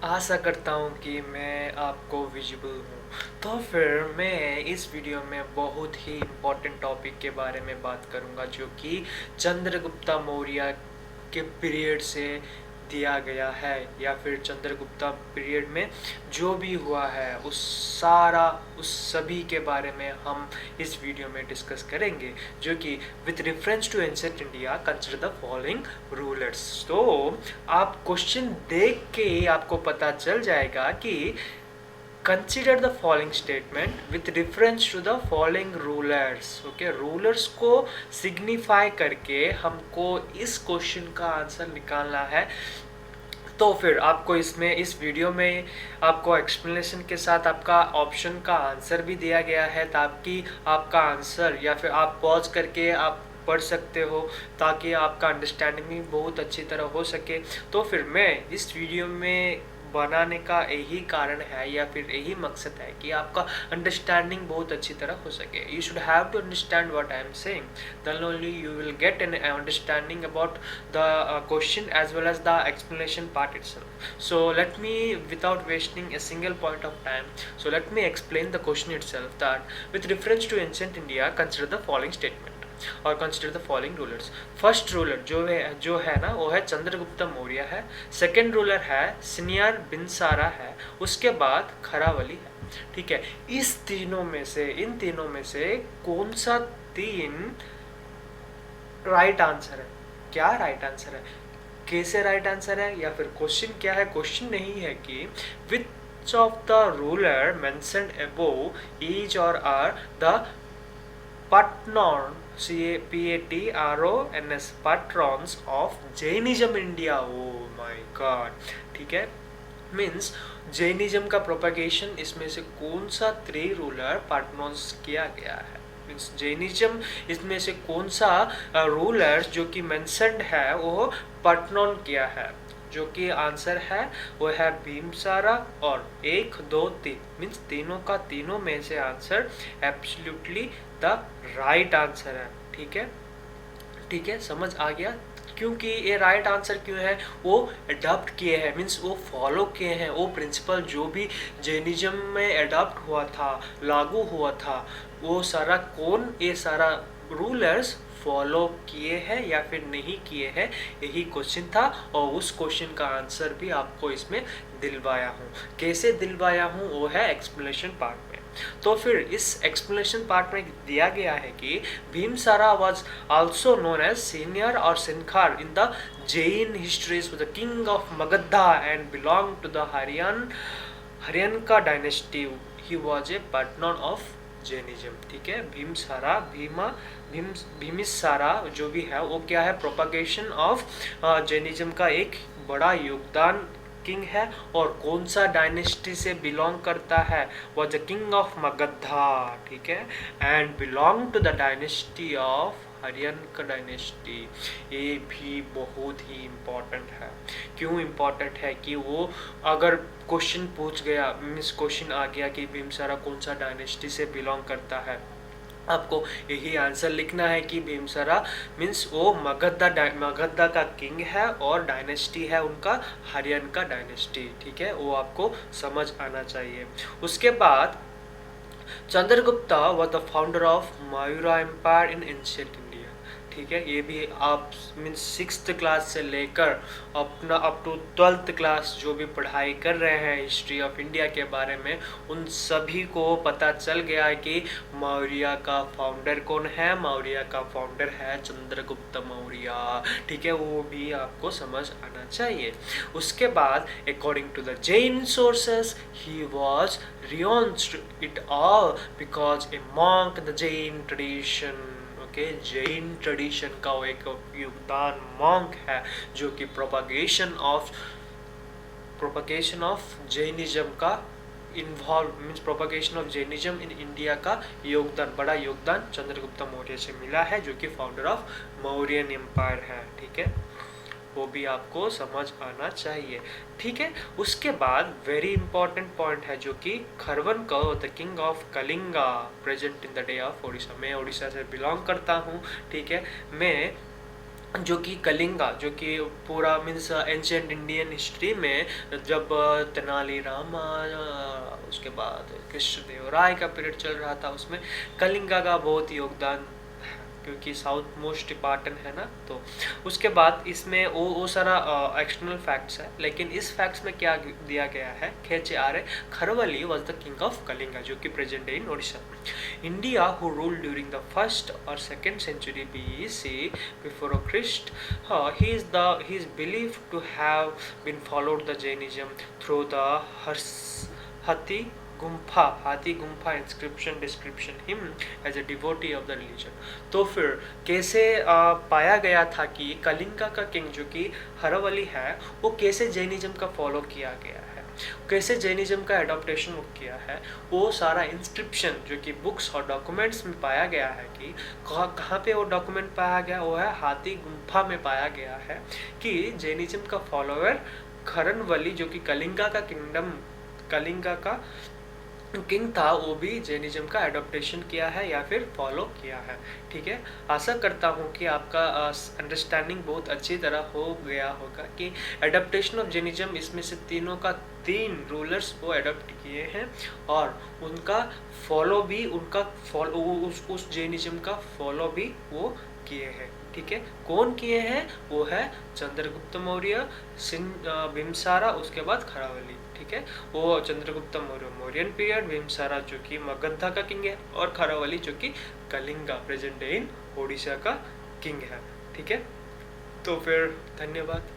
आशा करता हूँ कि मैं आपको विजिबल हूँ। तो फिर मैं इस वीडियो में बहुत ही इम्पोर्टेंट टॉपिक के बारे में बात करूँगा, जो कि चंद्रगुप्ता मौर्य के पीरियड से दिया गया है, या फिर चंद्रगुप्ता पीरियड में जो भी हुआ है उस सभी के बारे में हम इस वीडियो में डिस्कस करेंगे, जो कि with reference to ancient India consider the following rulers. तो आप क्वेश्चन देख के ही आपको पता चल जाएगा कि consider the following statement with reference to the following rulers. Okay, rulers को सिग्निफाई करके हमको इस क्वेश्चन का आंसर निकालना है। तो फिर आपको इस वीडियो में आपको एक्सप्लेनेशन के साथ आपका ऑप्शन का आंसर भी दिया गया है, ताकि आपका आंसर या फिर आप पॉज करके आप पढ़ सकते हो, ताकि आपका अंडरस्टैंडिंग भी बहुत अच्छी तरह हो सके। तो फिर मैं इस वीडियो में बनाने का यही कारण है या फिर यही मकसद है कि आपका अंडरस्टैंडिंग बहुत अच्छी तरह हो सके। You should have to understand what I am saying, then only you will get an understanding about the question as well as the explanation part itself. So let me, without wasting a single point of time, so let me explain the question itself, that with reference to ancient India consider the following statement और consider the following rulers. First ruler जो है ना, वो है चंद्रगुप्त मौर्य है। Second ruler है senior बिनसारा है। उसके बाद खरावली है। ठीक है, इन तीनों में से कौन सा तीन राइट आंसर है? क्या राइट आंसर है, कैसे राइट आंसर है, या फिर क्वेश्चन क्या है? क्वेश्चन नहीं है कि which of the ruler mentioned above is और are the patron Patrons patrons of Jainism India। oh my god, ठीक है, मीन्स जैनिज्म का प्रोपगेशन इसमें से कौन सा थ्री रूलर पार्टनर्स किया गया है? मीन्स जैनिज्म इसमें से कौन सा रूलर जो कि मेंशन्ड है वो पार्टनर किया है? जो कि आंसर है वो है भीमसारा और 1 2 3, मीन्स तीनों का तीनों में से answer absolutely the right answer है। ठीक है, ठीक है, समझ आ गया? क्योंकि ये राइट आंसर क्यों है? वो अडॉप्ट किए हैं, मीन्स वो फॉलो किए हैं, वो प्रिंसिपल जो भी जैनिज्म में अडॉप्ट हुआ था, लागू हुआ था, वो सारा ये सारा रूलर्स फॉलो किए हैं या फिर नहीं किए हैं, यही क्वेश्चन था। और उस क्वेश्चन का आंसर भी आपको इसमें दिलवाया हूँ। कैसे दिलवाया हूँ वो है एक्सप्लेनेशन पार्ट में। तो फिर इस एक्सप्लेनेशन पार्ट में दिया गया है कि Bimbisara was also known as senior और सिनखार in the Jain histories the king of Magadha and belong to the Haryanka dynasty. He was a partner of Jainism. ठीक है, भीमिसारा जो भी है वो क्या है? प्रोपगेशन ऑफ जैनिज्म का एक बड़ा योगदान किंग है। और कौन सा डायनेस्टी से बिलोंग करता है? वो द किंग ऑफ मगधा। ठीक है, and belong to the dynasty of Haryana dynasty. ये भी बहुत ही इम्पोर्टेंट है। क्यों इम्पोर्टेंट है? कि वो अगर क्वेश्चन पूछ गया, मीन्स क्वेश्चन आ गया कि भीमसारा कौन सा डायनेस्टी से बिलोंग करता है, आपको यही आंसर लिखना है कि भीमसारा मीन्स वो मगधा का किंग है और डायनेस्टी है उनका हरियाणा का डायनेस्टी। ठीक है, वो आपको समझ आना चाहिए। उसके बाद Chandragupta was the founder of Maurya empire in ancient India. ठीक है, ये भी आप मीन्स 6th क्लास से लेकर अपना अप टू 12th क्लास जो भी पढ़ाई कर रहे हैं हिस्ट्री ऑफ इंडिया के बारे में, उन सभी को पता चल गया है कि मौर्य का फाउंडर कौन है। मौर्य का फाउंडर है चंद्रगुप्त मौर्य। ठीक है, वो भी आपको समझ आना चाहिए। उसके बाद according to the Jain sources he was renounced it all because a monk in the Jain tradition। Okay, Jain tradition का वो एक योगदान मॉन्क है जो कि प्रोपगेशन ऑफ जैनिज्म का involve, means propagation of Jainism in India का बड़ा योगदान चंद्रगुप्त मौर्य से मिला है, जो कि फाउंडर ऑफ मौर्यन एम्पायर है। ठीक है, वो भी आपको समझ आना चाहिए। ठीक है, उसके बाद वेरी इंपॉर्टेंट पॉइंट है जो कि खरवन कौ the king of Kalinga present in the day of Odisha. मैं ओडिशा से बिलोंग करता हूँ। ठीक है, मैं जो कि कलिंगा, जो कि पूरा मीन्स एंशियंट इंडियन हिस्ट्री में जब तेनाली रामा उसके बाद कृष्णदेवराय का पीरियड चल रहा था, उसमें कलिंगा का बहुत योगदान, क्योंकि साउथ मोस्ट पार्टन है ना। तो उसके बाद इसमें वो सारा एक्सटर्नल फैक्ट्स है, लेकिन इस फैक्ट्स में क्या दिया गया है, खेचे Arya Kharavela was the king of Kalinga, जो कि present day in Odisha. India who ruled during the first और second century BC before Christ, he is believed to have been followed the Jainism through the Hathi Gumpha inscription description him as a devotee of the religion. तो फिर कैसे पाया गया था कि कलिंगा का king जो कि हरवली है, वो कैसे जैनिज्म का फॉलो किया गया है, कैसे जैनिज्म का एडॉप्टेशन किया है, वो सारा इंस्क्रिप्शन जो कि बुक्स और डॉक्यूमेंट्स में पाया गया है कि कहाँ पे वो डॉक्यूमेंट पाया गया, वो है हाथी गुम्फा में पाया गया है कि जैनिज्म का फॉलोअर खरनवली जो कि कलिंगा का कलिंगा का किंग था, वो भी जैनिज्म का एडॉप्टेशन किया है या फिर फॉलो किया है। ठीक है, आशा करता हूँ कि आपका अंडरस्टैंडिंग बहुत अच्छी तरह हो गया होगा कि एडॉप्टेशन ऑफ जैनिज्म, इसमें से तीनों का 3 रूलर्स वो एडॉप्ट किए हैं और उनका फॉलो भी, उस जैनिज्म का फॉलो भी वो किए हैं। ठीक है, कौन किए हैं, वो है चंद्रगुप्त मौर्य, बिम्बिसारा, उसके बाद खरावली। ठीक है, वो चंद्रगुप्त मौर्य मौर्यन पीरियड, बिम्बिसारा जो कि मगधा का किंग है, और खरावली जो कि Kalinga present day in Odisha का किंग है। ठीक है, तो फिर धन्यवाद।